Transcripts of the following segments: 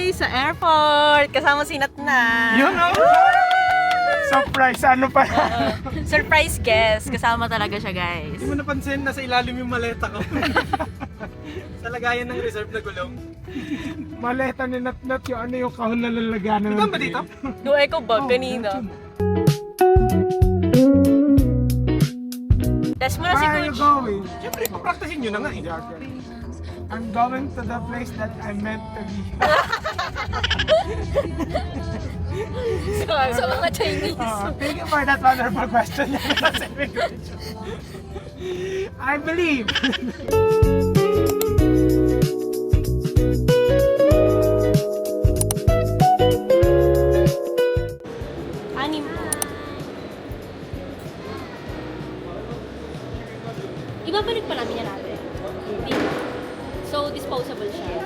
Sa airport! Kasama si Nat na. Yun o! Surprise! Ano pa? Surprise guest. Kasama talaga siya, guys. Hindi mo napansin, nasa ilalim yung maleta ko. Sa lagayan ng reserve na gulong. Maleta ni Nat yung ano yung kahon na lalaganan. Ito ba dito? Yung eco bag kanina. Test mo na si Where are you Coach. going? Siyempre, papraktasin nyo na nga eh. I'm going to the place that I meant to be. Sa mga Chinese. Thank you for that wonderful question. I believe. Anim. Ibabalik pa namin yan natin. So, disposable siya.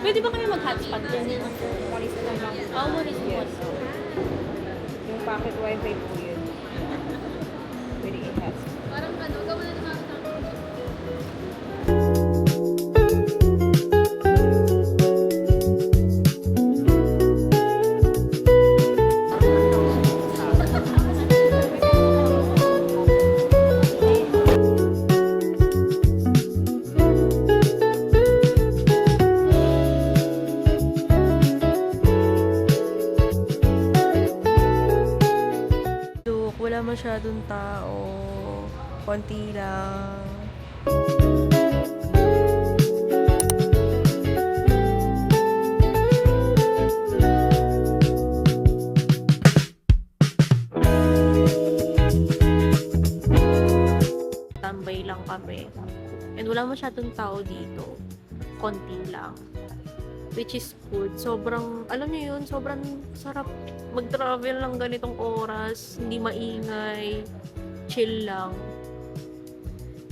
Pwede ba kami mag-hotspot din? Oh, what is what? Yung pocket wifi po yun. Pwede i-hotspot. Parang ano, gawa na naman ako. Wala masyadong tao. Konti lang. Tambay lang kami. And wala masyadong tao dito. Konti lang. Which is good. Sobrang, alam niyo yun, sobrang sarap mag-travel ng ganitong oras. Hindi maingay. Chill lang.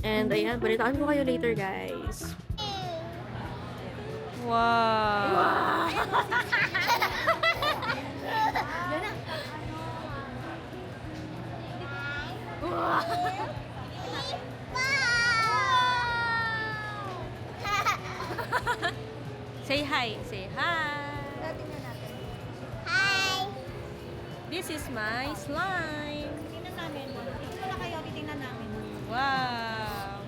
And ayan, balitaan ko kayo later, guys. Wow! Say hi. Say hi. Hi! This is my slime. Tingnan namin. Tingnan na kayo, titingnan namin. Wow.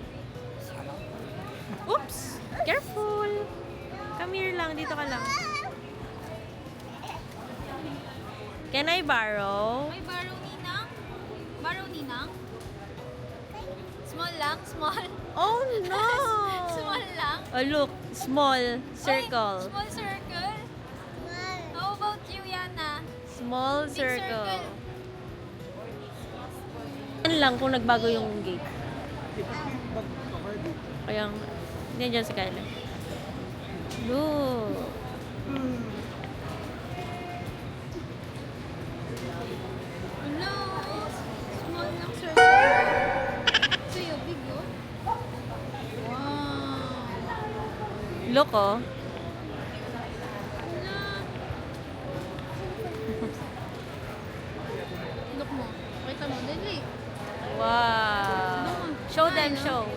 Oops. Careful. Come here lang. Dito ka lang. Can I borrow? May borrow ninang? Borrow ninang? Small lang? Small? Oh no. Small lang? Oh look. Small circle. Ay, small circle? How about you, Yana? Small Big circle. circle. Ano lang kung nagbago yung gate. Kaya, hindi dyan si Kyla. Look. Hello? Small lang circle. Sa'yo, big oh. Wow. Look oh. Hala. Look mo. Kita mo. Dali. Wow. Show them, show.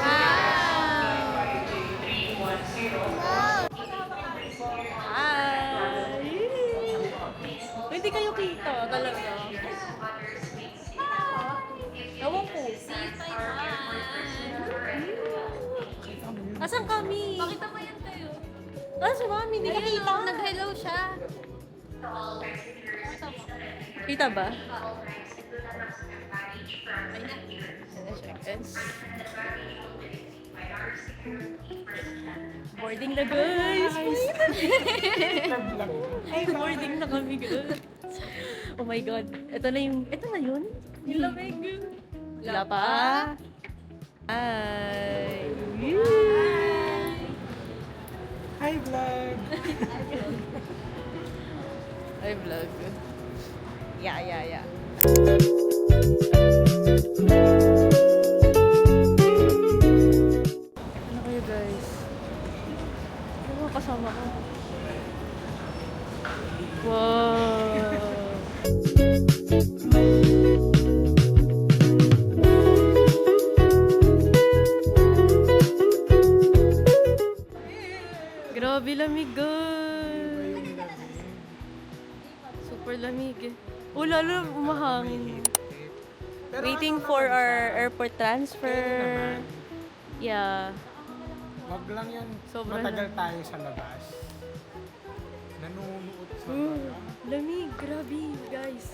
Hi! Hindi kayo kita talaga. Ewan ko. Asan kami? Pakita mo yan tayo. Ah, si Mami, hindi Ayun, kita. nag-hello siya. Kita ba? Boarding na guys! Ay, boarding na kami guys. Oh my god. Ito na yun. Yung lamig. Wala pa. Hi. Hi, vlog! Hi vlog. Yeah. Ano kayo guys? Ano mga kasama ko? Wow! Oh, lalo umahangin. Pero Waiting ano for naman our siya, airport transfer. okay naman. Yeah. Wag lang yun, Sobrang matagal lamig. tayo sa labas. Nanunuot sa Lamig, grabe, guys.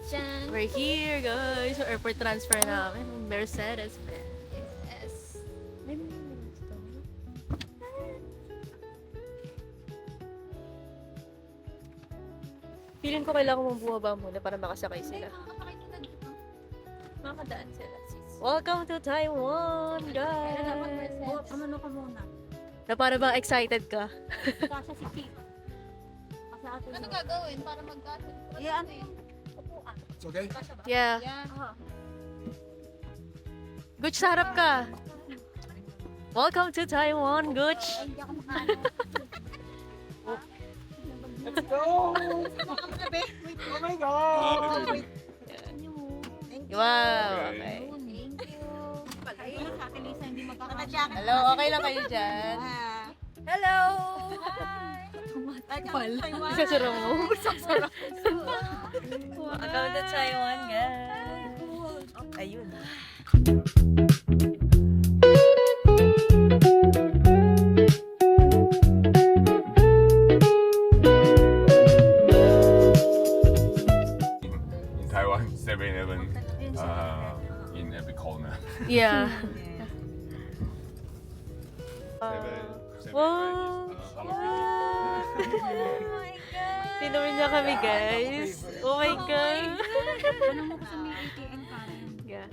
Diyan. We're here, guys. So, airport transfer namin. Mercedes Benz. Yes. Feeling ko kailangan mong bumaba muna para makasakay Ay, sila. makakapakit ko na dito. Makadaan sila, sis. Welcome to Taiwan, Kaya dapat guys. Mercedes. Ano ka muna? Na para bang excited ka? Kasha si Chief. Kasi ate Ano gagawin para magkasya? Yan. Upuan. It's okay? Kasya ba? Yeah. Yan. Gucci, sa harap ka. Welcome to Taiwan, Gucci. Ay, hindi ako makaano. Let's go! Oh my God! Wow, okay. Thank you. Ayun, sa akin Lisa, hindi magkakasya. Hello, okay lang kayo dyan? Hello! Sasara mo? Sasara. Welcome to Taiwan, guys. Ayun. in Taiwan, 7-Eleven in every corner. Yeah. Wow! Tinuloy niya kami, guys. Oh my God. Ano mo kasi may ATM ka rin? Yeah.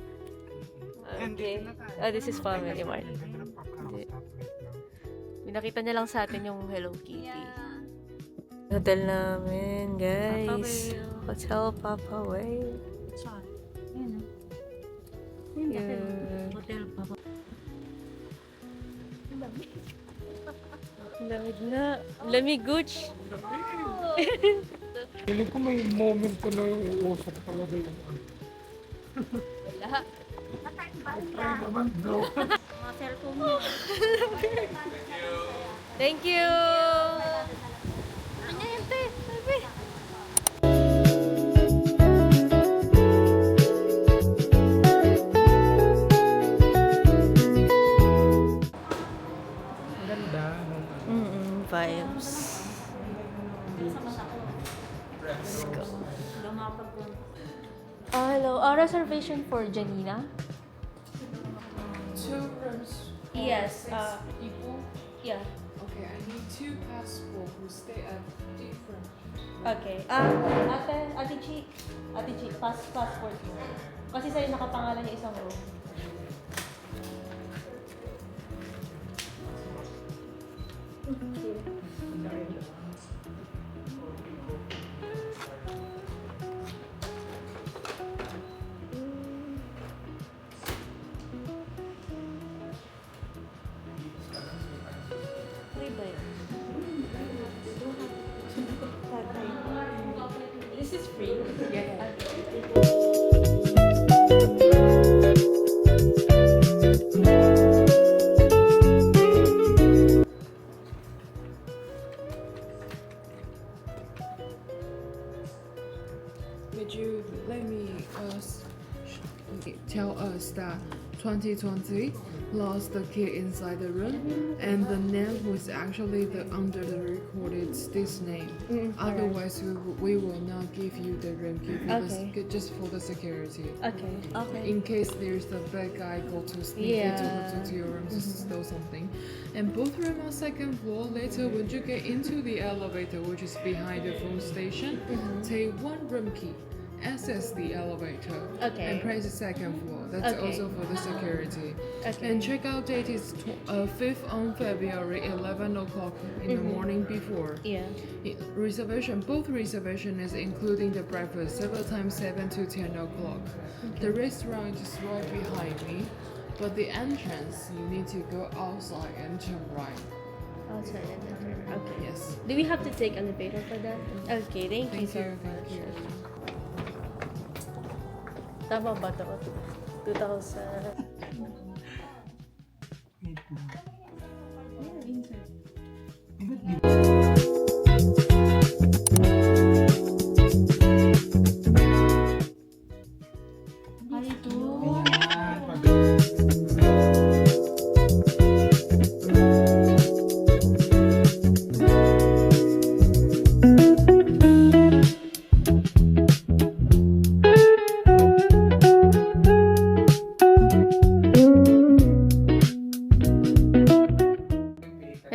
Okay. Oh, this is Family Mart. Pinakita niya lang sa atin yung Hello Kitty. Yeah. Hotel namin, guys. Hotel Papa Whale. Saan? Yan Yeah. Hotel pa ba? Lamig na. Lamig, Gucci. Feeling ko may moment ko na yung uusap talaga yung Wala. Ay naman bro. Mga cellphone mo. Thank you. Ano yan, te? Sabi. Ganda. Vibes. Let's go. Hello. Reservation for Janina? 2 rooms. Yes. People. Yeah. Okay, I need 2 passport who stay at different. Okay. Ate Chi, passport mo. Kasi sa'yo nakapangalan yung isang room. Free ba yun? This is free? Yeah. Would you let me tell us that 2020 lost the kid inside the room and the name was actually the under the recorded this name. Otherwise, we will not give you the room key because just for the security. Okay. Okay. In case there's a bad guy go to sneak into your room to steal something. And both room on second floor. Later, when you get into the elevator, which is behind the phone station, take one room key, access the elevator, Okay. and press the second floor. That's Okay. also for the security. Okay. And checkout date is 5th on February, 11 o'clock in the morning before. Yeah. Reservation, both reservation is including the breakfast, several times 7 to 10 o'clock. The restaurant is right behind me, but the entrance, you need to go outside and turn right. Outside and enter. Okay. Yes. Do we have to take elevator for that? Okay, thank you Thank so you, much. thank you. Tama ba ito? 2,000. Wait lang. Ay, ito. Ayan. Pag-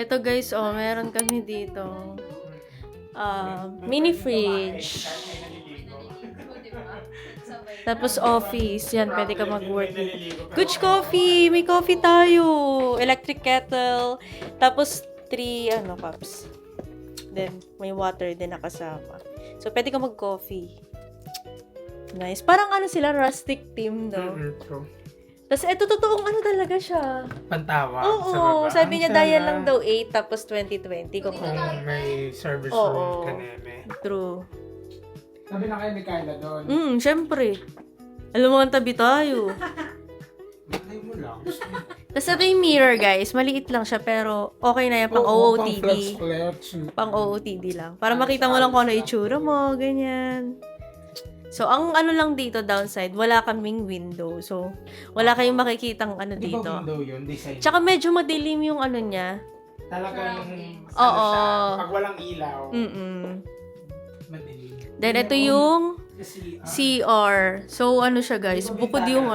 Ito guys, oh, meron kami dito. Mini fridge. Tapos office. Yan, pwede ka mag-work dito. Good coffee! May coffee tayo! Electric kettle. Tapos 3, cups. Then, may water din nakasama. So, pwede ka mag-coffee. Nice. Parang sila, rustic team, no? True. Tapos, eto, totoong talaga siya. Pantawa. Oo, sabi niya, dial lang daw 8, tapos 2020. Kung Kung may service Oo. room ka neme. true. Sabi na kayo ni Kyla doon. Syempre. Alam mo, ang tabi tayo. Malay mo lang. Tapos ito yung mirror, guys. Maliit lang siya, pero okay na yan. Pang Oo, OOTD. flex-flex. Pang OOTD lang. Para makita mo lang kung ano itsura mo, ganyan. So, ang lang dito, downside, wala kaming window. So, wala kayong makikitang Di ba dito. window yun? Design. Tsaka medyo madilim yung niya. Talagang Oo. siya, pag walang ilaw, madilim. Then, ito yung Kasi, CR. So, siya, guys. Bukod yung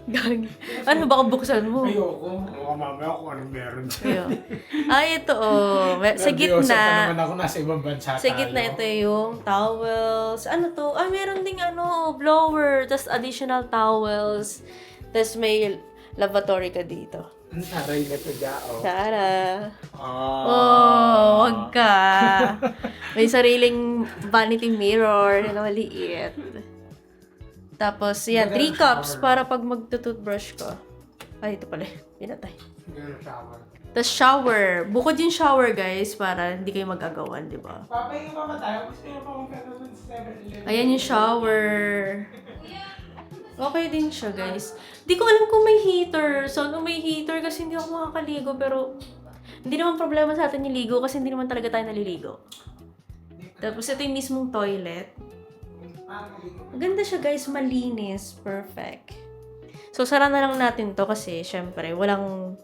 Gagi. Baka buksan mo. ayoko. Oo, mamaya kung anong meron dyan. Ayun. Ito, sa Nervyoso pa gitna. naman ako, nasa ibang bansa Sa gitna, ito yung towels. Ano to? Meron ding blower. Tapos additional towels. Tapos may lavatory ka dito. Ang taray na ito dyan, oh. Tara. Oh. Wag ka. May sariling vanity mirror na maliit. Tapos, yan, 3 cups para pag magtutoothbrush ka. Ay, ito pala. Pinatay. Ganun shower. Tapos shower. Bukod yung shower, guys, para hindi kayo mag-agawan, di ba? Papahinga pa ba tayo? Gusto niyo pa magkaroon sa 7-Eleven? Ayan yung shower. Okay din siya, guys. Di ko alam kung may heater. So, may heater kasi hindi ako makakaligo. Pero, hindi naman problema sa atin yung ligo kasi hindi naman talaga tayo naliligo. Tapos, ito yung mismong toilet. Maganda siya, guys. Malinis. Perfect. So, sara na lang natin to kasi, syempre, walang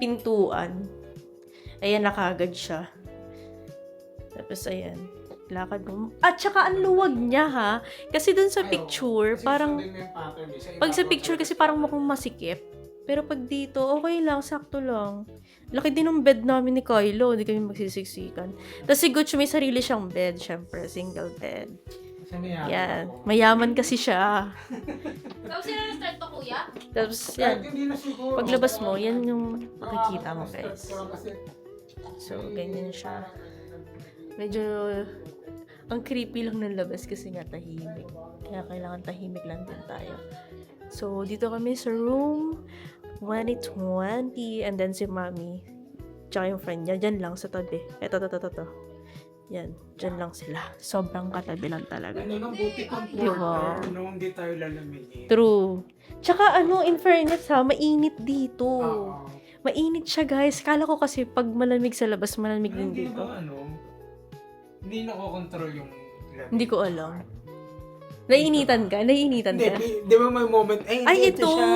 pintuan. Ayan, nakagad siya. Tapos, ayan. Lakad mo. At saka, ang luwag niya, ha? Kasi dun sa picture, parang... Pag sa picture kasi parang mukhang masikip. Pero pag dito, okay lang, sakto lang. Laki din ng bed namin ni Kylo, hindi kami magsisiksikan. Tapos si Gucci may sarili siyang bed, syempre, single bed. Yan. Mayaman kasi siya. Tapos sila na-start to, kuya? Tapos yan. Paglabas mo, yan yung makikita mo, guys. So, ganyan siya. Medyo... Ang creepy lang ng labas kasi nga tahimik. Kaya kailangan tahimik lang din tayo. So, dito kami sa room 2020. And then si Mami. Tsaka yung friend niya. Dyan lang sa tabi. Ito. Yan. Dyan lang sila. Sobrang katabi lang talaga. Ano nang buti Diba? comforter nung hindi tayo lalamigin. True. Tsaka in fairness ha, mainit dito. Oo. Mainit siya, guys. Kala ko kasi pag malamig sa labas, malamig din Hindi dito. ba hindi nakokontrol yung lamig. Hindi ko alam. Naiinitan ka? Naiinitan Hindi, ka? di ba may moment, Ay, ito ito! siya.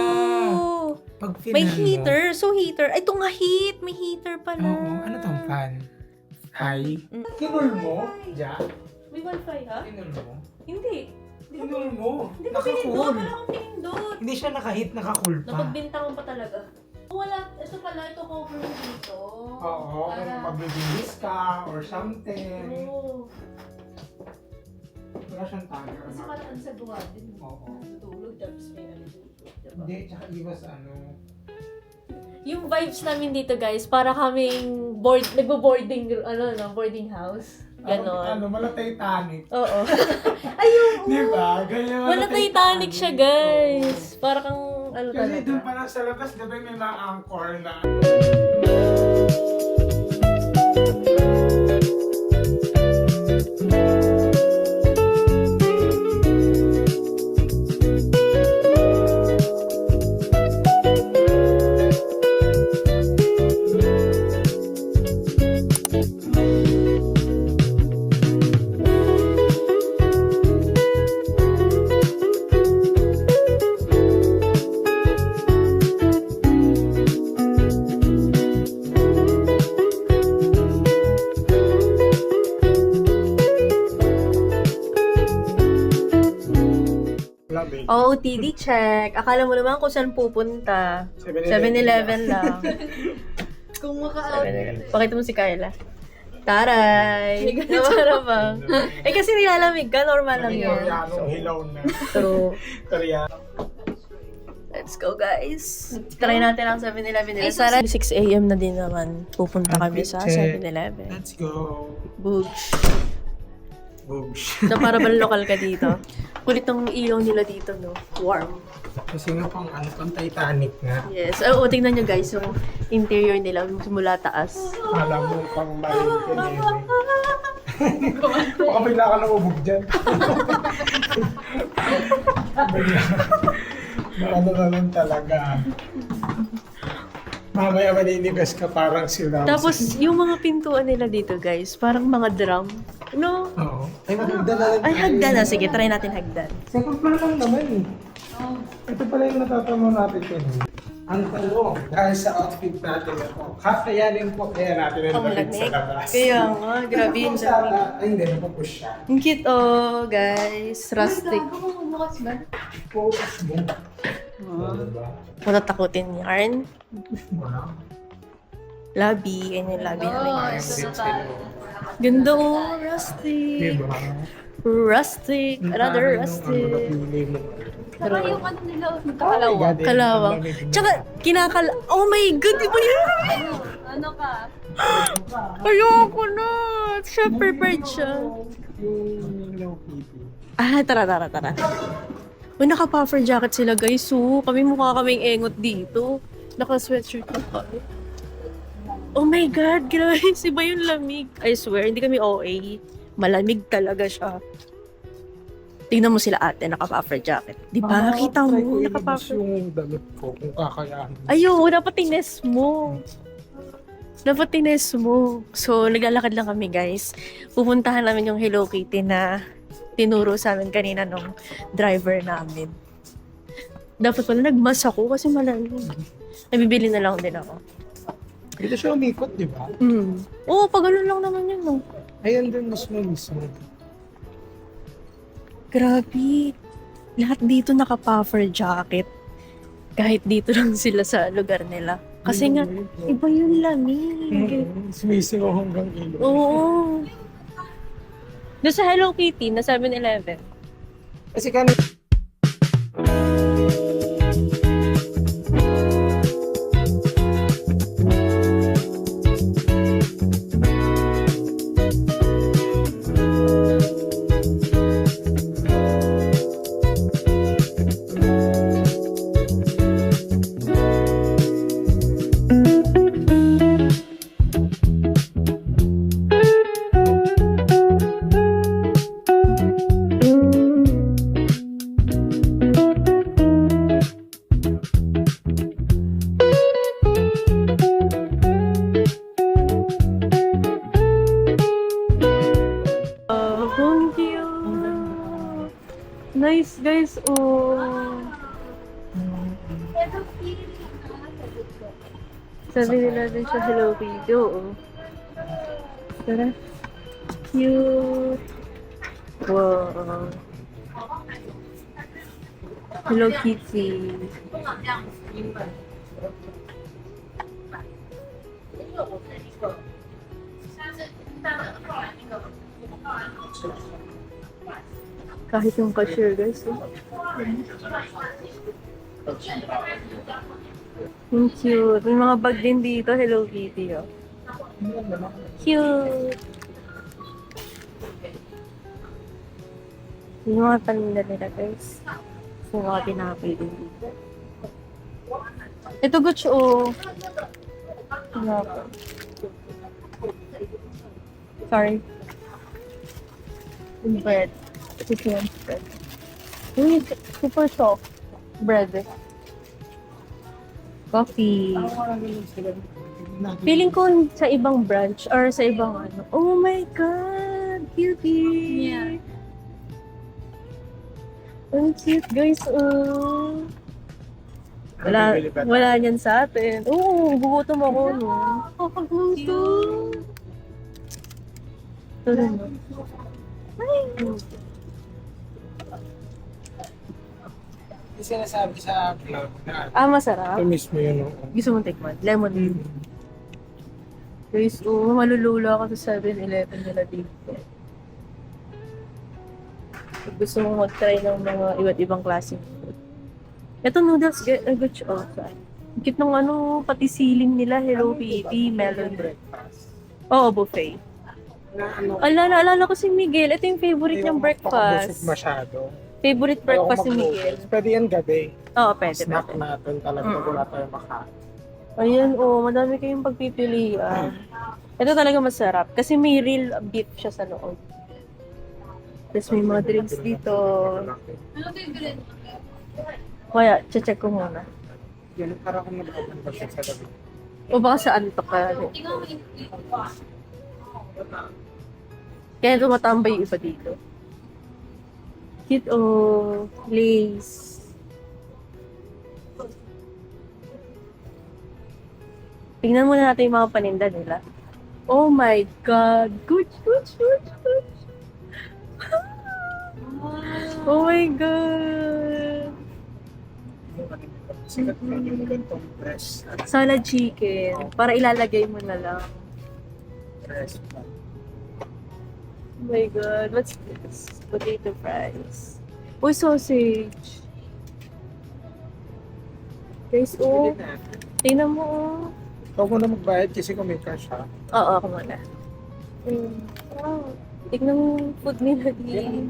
Pag May finan mo. heater. So, heater. Ay, ito nga heat. May heater pala. Oo, ano tong fan? Hi? Kinul mo? Ja? May wifi, ha? Kinul mo? Hindi. Kinul mo? Hindi ko pinindot. Naka-cool. Wala akong pinindot. Hindi siya naka-hit, naka-cool pa. Napagbintangan pa talaga. Wala. Ito pala. Ito cover mo dito. Oo, kung Para- magbibihis ka or something. Oo. Wala siyang timer. Kasi parang sa duwa din. Oo. Natulog. Tapos may dito. Diba? Hindi, tsaka iwas Yung vibes namin dito, guys, para kaming nagbo-boarding, boarding house. Ganon. Mala Titanic. Oo. Ayun. Di ba? Ganyan Wala Titanic siya, guys. Para kang, Kasi doon talaga. pa lang sa labas, di ba may mga anchor na... Oh, OOTD check. Akala mo naman kung saan pupunta. 7-Eleven lang. Kung maka-out. Pakita mo si Kyla. Taray! Nawala ba? Eh kasi nilalamig ka, normal lang yun. Koreanong hilaw na. True. Koreano. Let's go, guys. Try natin ang 7-Eleven nila. Sara, 6 a.m. na din naman. Pupunta kami sa 7-Eleven. Let's go. Boogs. Boogs. So, para bang lokal ka dito? Kulit ng ilaw nila dito, no? Warm. Kasi nga pang pang Titanic nga. Yes. Oo, tingnan nyo, guys, yung interior nila mula taas. Alam mo pang Marine Pineme. Baka bigla ka naubog dyan. Bigla. Ano na lang talaga. Mamaya maninibes ka parang sila. Tapos, yung mga pintuan nila dito, guys, parang mga drum. No? Oo. Ay, maganda na lang. Ay, hagdan na. Sige, try natin hagdan. Second floor lang naman eh. Ito pala yung natatamo natin yun. Ang tanong, dahil sa outfit natin ito, kakayanin po kaya natin ang lamig sa labas. Kaya nga, grabe yun. Ay, hindi, napapush siya. Ang cute, oh, guys. Rustic. Focus mo. Diba? Matatakutin yarn. Wow. Lobby. Ayan yung lobby namin. Ay, sitsin mo. Ganda, oh. Rustic. Diba? Rustic. Another rustic. Napili mo. Saka yung ano nila, Oh my magkakalawa. God, eh, Kalawang. ang lamig na. Tsaka, Oh my God, di ba yan? Ano ka? Ayoko na. Siya, prepared siya. Yung Hello Kitty. Ah, tara. Uy, naka-puffer jacket sila, guys. So, kami mukha kaming engot dito. Naka-sweatshirt na kami. Oh my God, guys. Iba yung lamig. I swear, hindi kami OA. Malamig talaga siya. Tingnan mo sila ate, naka-puffer jacket. Di ba? Kita mo, Try ko ilabas naka-puffer. yung damit ko kung kakayanin. Ayun, dapat tines mo. Dapat tines mo. So, naglalakad lang kami, guys. Pupuntahan namin yung Hello Kitty na tinuro sa amin kanina nung driver namin. Dapat pala nagmas ako kasi malamig. Nabibili na lang din ako. Dito siya umikot, di ba? Oo, pag ganun lang naman yun, no? Ayan din mismo. Grabe. Lahat dito naka-puffer jacket. Kahit dito lang sila sa lugar nila. Kasi nga, iba yung lamig. Sumisingaw hanggang ilo. Oo. Doon sa Hello Kitty, na 7-Eleven. Kasi kanina, Thank you. Nice, guys. Oh. 7-Eleven siya Hello Kitty. Oo. Tara. Cute. Wow. Hello Kitty. Kahit yung cashier, guys. Oh. Ang cute. May mga bag din dito. Hello Kitty. Oh. Cute. Yung mga paninda nila, guys. So, mga tinapay din dito. Ito, Gucci, oh. Tinapay. Sorry. Bread. This one's bread. Uy, super soft. Bread. Coffee. Feeling ko sa ibang branch or sa ibang ano. Oh my God! Cutie! Yeah. Ang cute, guys. Oh. Wala niyan sa atin. Oo, gugutom ako, no? Gugutom. Ito rin, no? Ay! Yung sinasabi sa vlog na Masarap. ito mismo yun. Oo. Gusto mong tikman? Lemon. Mm. Guys, malulula ako sa 7-Eleven nila dito. Gusto mong mag-try ng mga iba't ibang klaseng food. Ito noodles, good siya. Ang cute ng pati ceiling nila, Hello Baby, melon. Breakfast. Oo, buffet. Na Naalala ko si Miguel. Ito yung favorite niyang breakfast. Masyado. Favorite breakfast ni Ayoko Miguel. mag-noodles. Pwede yan gabi. Oo, pwede. Snack natin talaga pag wala tayong makain. Ayan, madami kayong pagpipilian. Ito talaga masarap kasi may real beef siya sa loob. Tapos may mga drinks dito. Ano favorite? Kaya, check ko muna. Yan, parang akong nagpapagpag sa gabi. O baka sa antok ka. Tingnan mo yung Kaya tumatambay yung iba dito. Cute, lace. Tingnan muna natin yung mga paninda nila. Oh my God! Good. Oh my God! Sikat na yung gantong breast at Salad chicken. Para ilalagay mo na lang. breast. Oh my God, what's this? Potato fries. Uy, sausage. Guys, Bili na. tingnan mo, Ikaw muna magbayad kasi kung may cash ha. Oo, ako muna. Wow. Tignan mo yung food nila din.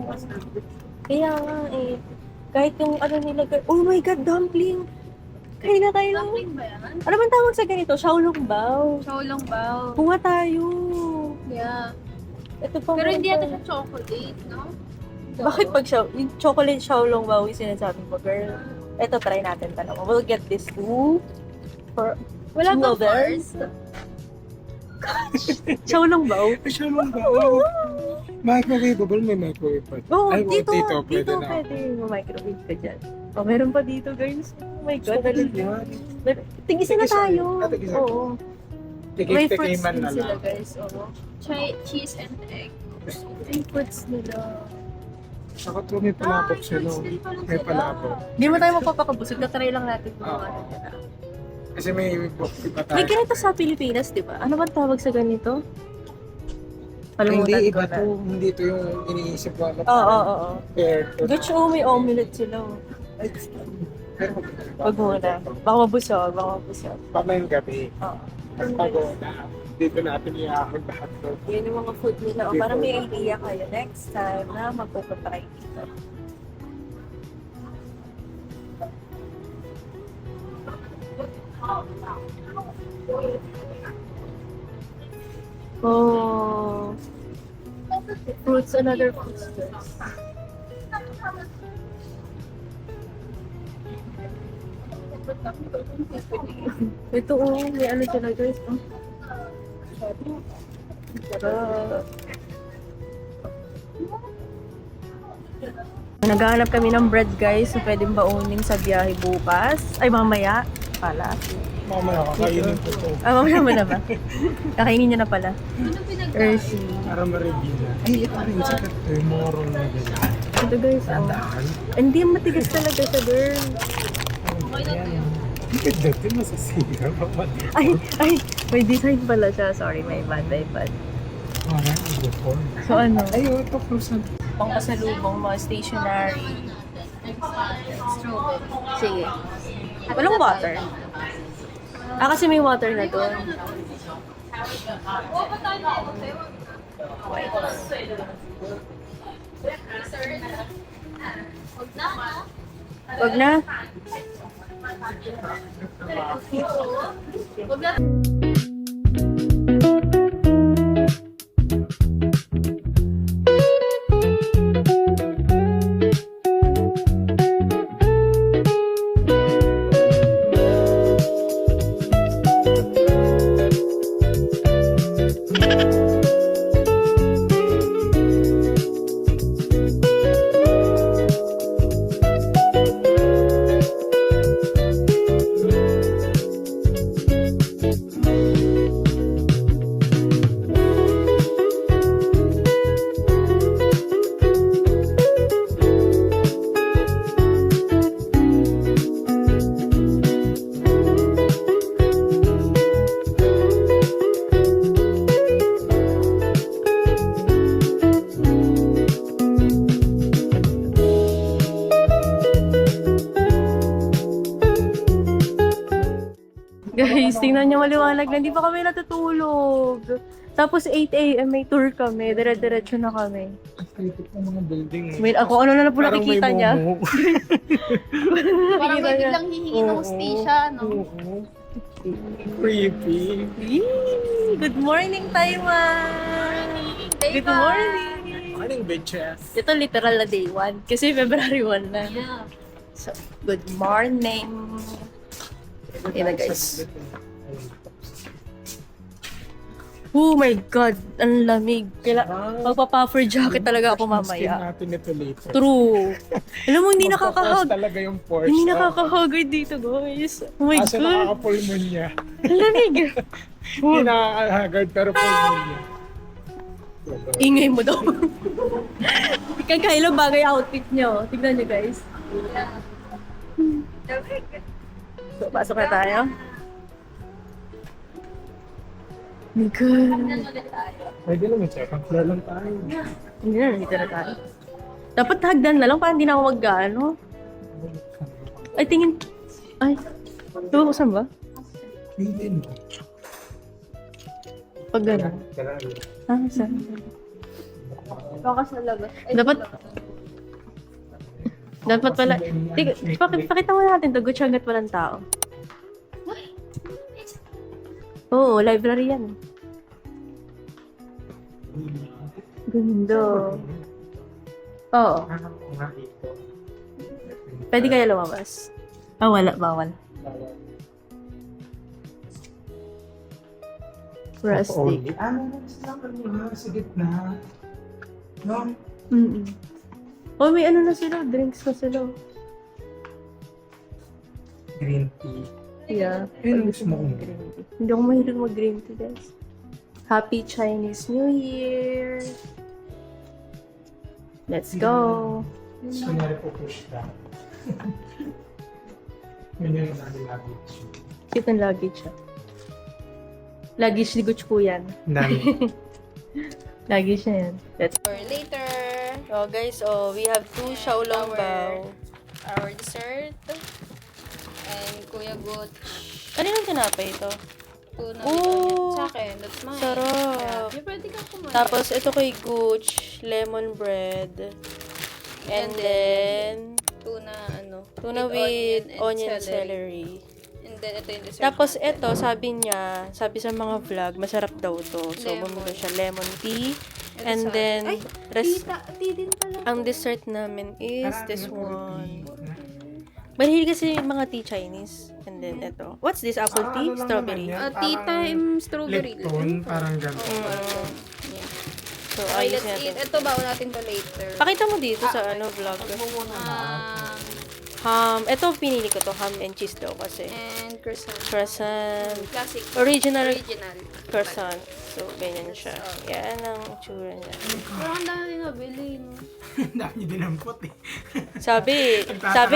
Kaya nga kahit yung nila, oh my God, dumpling! Kain na tayo. dumpling ba yan? Ano bang tawag sa ganito? Xiaolong bao. Xiaolong bao. Kuha tayo. Yeah. Ito pa. Pero hindi yata siya chocolate, no? Bakit pag yung chocolate xiaolong bao yung sinasabi mo, girl? Ito, try natin talaga. We'll get this too. Wala Two ka of them? first. Xiaolong bao? Ay, siya lang ba? Microwavable, may microwave pa. Oo, Ay, dito, pwede na. pwede yung microwave ka dyan. Oh, meron pa dito, guys. Oh my God. Chocolate yan. Tigisa na Tigisa tayo. yun. Tigisa. Oo. May fruits Tikim-tikiman din na sila, lang. guys. Oo. Cheese and egg. May fruits nila. Saka to may palabok sila. fruits din pala May sila. palabok. Hindi mo tayo magpapakabusog. Tatry lang natin kung Oo. ano nila. Kasi may boxy pa tayo. May ganito sa Pilipinas, di ba? Ano ba tawag sa ganito? Ay, hindi Kalimutan ko iba na. to. Hindi to yung iniisip ko. Oo. Fair. Gucci, may omelette sila. Oh. Ay, pero Wag muna. Baka mabusog. pamayong gabi. Oo. Pagoda. Dito natin iahon lahat to. Yan yung mga food nila. O, para may idea kayo next time na magpupunta kayo dito. Oh. Fruits, another fruits. Ito may ano sila guys. Sarap. Naghahanap kami ng bread guys, so pwedeng baunin sa biyahe bukas. Ay, mamaya pala. Mamaya kakainin ko to. Mamaya mo na ba? Kakainin niyo na pala. Ano pinagkain? Hershey. Para ma-review na. Ay, ito rin. Sikat. Moron na ganyan. Ito guys, hindi matigas talaga siya, girl. Bakit dati masasira pa pa? Ay, may design pala siya. Sorry, my bad. Parang before. So ano? Ay, ito croissant. Pang pasalubong, mga stationery. Strawberry. Sige. Walang water. Kasi may water na doon. Wag na. Huwag na. Guys, tingnan niyo maliwanag na. Hindi pa kami natutulog. Tapos 8 a.m. may tour kami. Dire-diretso na kami. Aesthetic ng mga building. May, ako ano na po nakikita niya. Parang may niya. biglang hihingi ng hostisya, no? Creepy. Yee! Good morning, Taiwan! Good morning! Morning, bitches. Ito literal na day 1 kasi February 1 na. Yeah. So, good morning! Okay na guys. Oh my God! Ang lamig. Magpa-puffer jacket talaga ako Skin mamaya. natin ito later. True. Alam mo, hindi Magpapas nakakahag. talaga yung Porsche. Hindi nakakahagod dito, guys. Oh my Kaso God! nakaka-pulmonya. Ang lamig. Hindi nakakahagard pero pulmonya. Ingay mo daw. Kagkailang bagay outfit nyo. Tignan nyo, guys. So, pasok na tayo. My God. Pwede naman, second floor lang tayo. Hindi na, dito na tayo. Dapat hagdan na lang, parang hindi na ako mag-ano. Ay, tingin. Ay. Ito, saan ba? Hindi mo. Pag gano'n. Ah, saan? Baka sa labas. Dapat pala. Pakita mo natin to. Gucci hanggat walang tao. Oo, library yan. Ganda. Oo. Pwede kaya lumabas? Ah, wala. Bawal. Rustic. Only. Meron sila kanina sa gitna. No? Mm-mm. Oh, may ano na sila. Drinks na sila. Green tea. Yeah. Yun, gusto mo kung green tea. Hindi ako mahilig mag-green tea, guys. Happy Chinese New Year! Let's go! Kunyari po push ka. Yun yung luggage. Cute ang luggage siya. Luggage ni Gucci po yan. Dami. Luggage na yan. Let's For later, Oh guys, we have 2 Xiaolong bao. our dessert. And Kuya Gut, Ano yung tinapay ito? tuna Oh, with Sa akin, that's mine. sarap. Yeah, pwede kang kumain. Tapos ito kay Gucci, lemon bread. And then, tuna with onion celery. And then, ito yung dessert Tapos natin. ito, sabi sa mga vlog, masarap daw to. So, Lemon. bumili siya lemon tea. Ito And sa- then, Ay, tea din pala. ang dessert namin is this one. Mahilig kasi yung mga tea Chinese. And then, ito. What's this? Apple tea? Strawberry? Tea time strawberry. Lipton, parang gano'n. Yeah. So, Okay, ayos let's natin. eat. Ito, bawa natin to later. Pakita mo dito sa vlog. Ito pinili ko to, ham and cheese daw kasi. And croissant. Croissant. Classic. Original Original. croissant. So, ganyan siya. Yan ang tsura niya. Parang ang dami nabili, no? Ang dami din ang pot eh. Sabi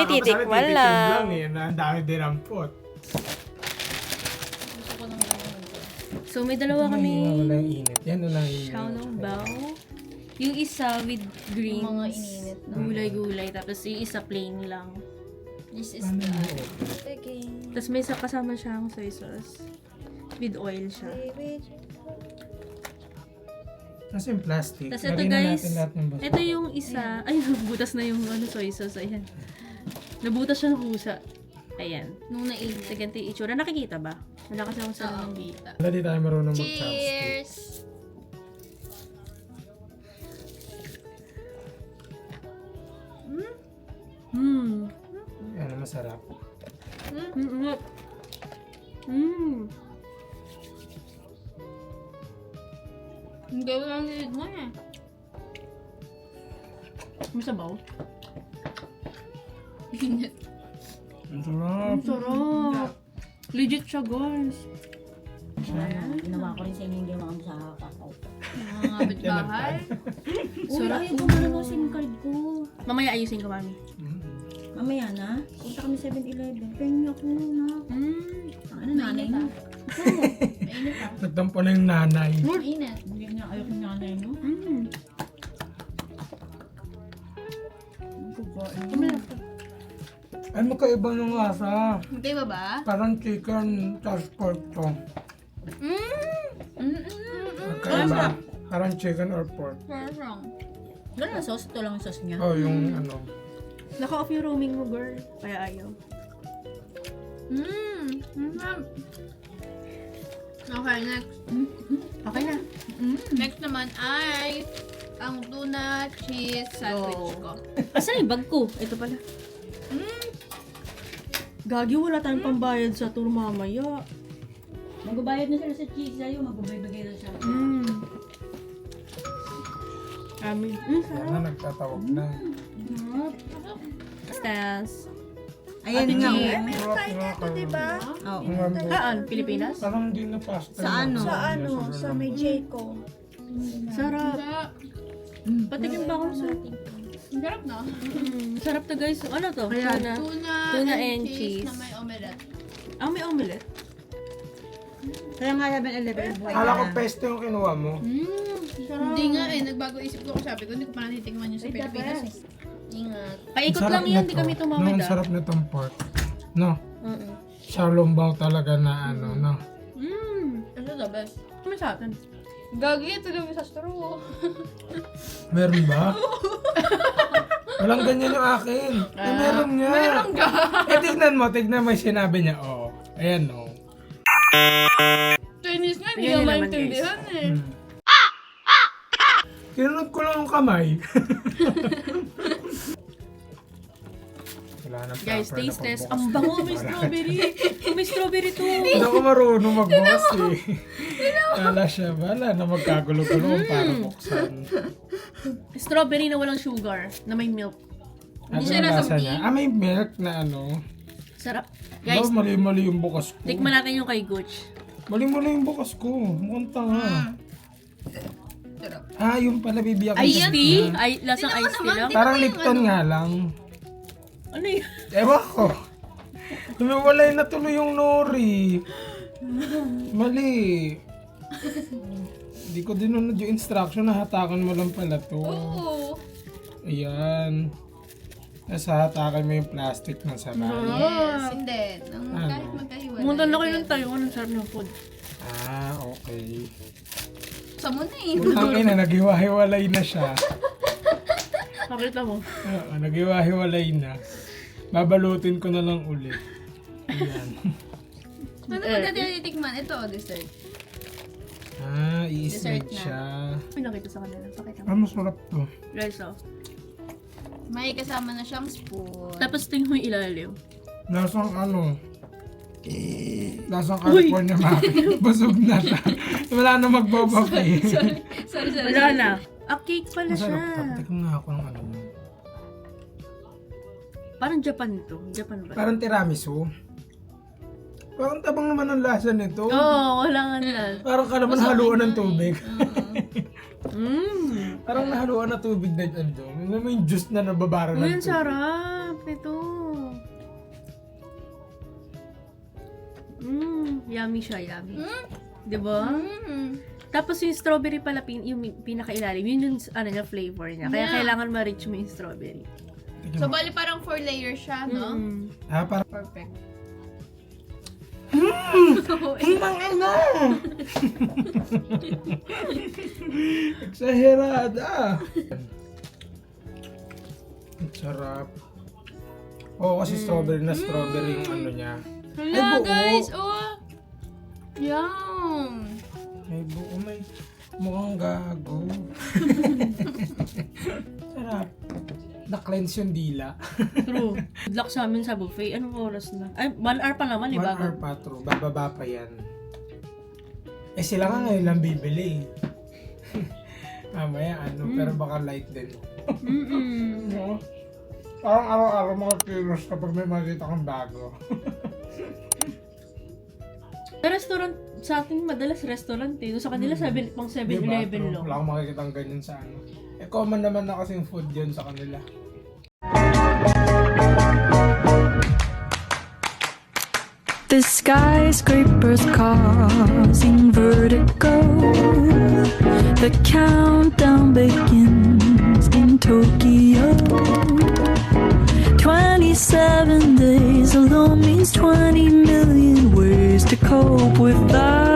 titikman lang. Ang dami din ang pot. So, may dalawa kami Wala yung init. Yan wala yung Xiaolong bao. Yung isa with greens. Mga ininit na. Gulay-gulay. Tapos yung isa plain lang. This is Ano the... yun? Again. Tapos may isa kasama siyang soy sauce. With oil siya. Kasi yung plastic. Tapos ito Lagyan na guys, natin lahat ng baso. ito yung isa. Ay, nabutas na yung soy sauce. Ayan. Nabutas siya ng kusa. Ayan. Nung nainit. Sa ganito yung itsura. Nakikita ba? Wala kasi akong sa ng kita. Wala di tayo marunong mag-chopstick. Cheers! Ano masarap. Hindi ko lang nilid mo eh. May sabaw? Init. Ang sarap. Sarap. Legit siya, guys. Ginawa ko rin sa inyo yung ginawa mo sa kakao. Mga bitbahay. Sarap po. Ano mo SIM card ko? Mamaya ayusin ko, mami. Mamaya na. Punta kami 7-Eleven. Pengi ako na. Ano nanay mo? Mainit ah. Nagtampo na yung nanay. Mainit. Hindi niya ayaw yung nanay mo. Ay, magkaiba ng lasa. Hindi ba ba? Parang chicken tapos pork to. Magkaiba. Parang chicken or pork. Parang. Wala na sauce. Ito lang yung sauce niya. Oh, yung ano. Naka-off yung roaming mo, girl. Kaya ayaw. Okay, next. Okay na. Next naman ay ang tuna cheese sandwich ko. Asan yung bag ko? Ito pala. Gagi, wala tayong pambayad sa tour mamaya. Magbabayad na sila sa cheese sa'yo. Magbabayad na siya. Amin. Yan na, nagtatawag na. Stas. Ayan nga. Oo. Saan? Pilipinas? Parang hindi na pasta. Sa ano? Sa may Jayco. Sarap. Patikim ba ako sa... Ang sarap na. Sarap to guys. Ano to? Tuna. Tuna and cheese cheese. na may omelette. May omelette. Kaya nga 11-11 buhay Kala ko na. pesto yung kinuha mo. Hindi nga nagbago isip ko. Sabi ko, hindi ko pa natitikman yun sa Pilipinas. Ingat. Paikot lang yun, di kami tumawid No, ang sarap nitong pork. No? Xiaolongbao talaga na ano, no? Ano the best? Kami sa atin. Gagi, ito lang sa straw. Meron ba? Walang ganyan yung akin. Meron nga. Meron ka. Tignan mo yung sinabi niya. Oh, ayan oh. Chinese nga, hindi Yun ko naman, maintindihan eh. Kinunod ko lang yung kamay. Wala na Guys, proper na taste test. pagbukas. Ang bango, may strawberry. May strawberry to. Hindi ako marunong magbukas eh. Kala siya, wala na magkagulo-gulo para buksan. Strawberry na walang sugar, na may milk. Ano siya yung nasa lasa niya? May milk na ano. Sarap. Guys, Guys, mali-mali yung bukas ko. tikman natin yung kay Gooch. Mali-mali yung bukas ko. Mukhang tanga. Sarap. Yung pala bibiyak ko. Iced tea? Lasang iced tea lang? Parang Lipton nga lang. Ano yun? Ewan ko. Tumiwalay na tuloy yung nori. Mali. Hindi ko dinunod yung instruction na hatakan mo lang pala to. Oo. Ayan. Nasa hatakan mo yung plastic ng sabay. Yes, hindi. Kahit Ano? magkahiwalay. Pumunta na kayo ng Taiwan, ang sarap ng food. Okay. Sa mo na eh. Ang ina, naghiwa-hiwalay na siya. Nakita mo? Oo, naghiwa-hiwalay na. Babalutin ko na lang ulit. Ayan. Ano ba dati titikman? Ito, dessert. I-snake Dessert na. siya. May nakita sa kanila. Pakita mo. Masarap to. Guys, oh. May kasama na siyang spoon. Tapos tingin mo yung ilalim. Lasang ano? Lasang California Maki. Busog na siya. Wala na magbabaki. Sorry. Wala na. Cake pala siya. Masarap. Tikman nga ako ng ano. Parang Japan to. Japan ba? Parang tiramisu. Parang tabang naman ang lasa nito. Oo, wala nga na. Parang ka naman haluan ng tubig. Mmm. Parang nahaluan na tubig na dyan doon. Ano mo yung juice na nababara ng Uy, ang tubig. sarap. Ito. Yummy siya, yummy. Diba? Tapos yung strawberry pala, yung pinakailalim, yun yung ano niya, flavor niya. Kaya kailangan ma-reach mo yung strawberry. So, bali parang 4 layers siya, no? Parang Perfect. ano? Exagerada. Ang sarap. Oo, kasi strawberry na strawberry yung ano niya. Hala, buo. guys! Oh! Yum! May buo, may mukhang gago. Sarap. Na-cleanse yung dila. True. Good luck sa amin sa buffet. Anong oras na? Ay, 1 hour pa naman, 1 iba. hour pa, true. Bababa pa yan. Sila nga ngayon lang bibili. Mamaya pero baka light din. No? Parang araw-araw mga kilos kapag may makita kang bago. Sa restaurant, sa atin madalas restaurant eh. Sa kanila pang 7-Eleven lang. Wala akong makikita ang ganyan sa ano. Common naman na kasing food yun sa kanila. The skyscrapers causing vertigo. The countdown begins in Tokyo. 20 27 days alone means 20 million ways to cope with that.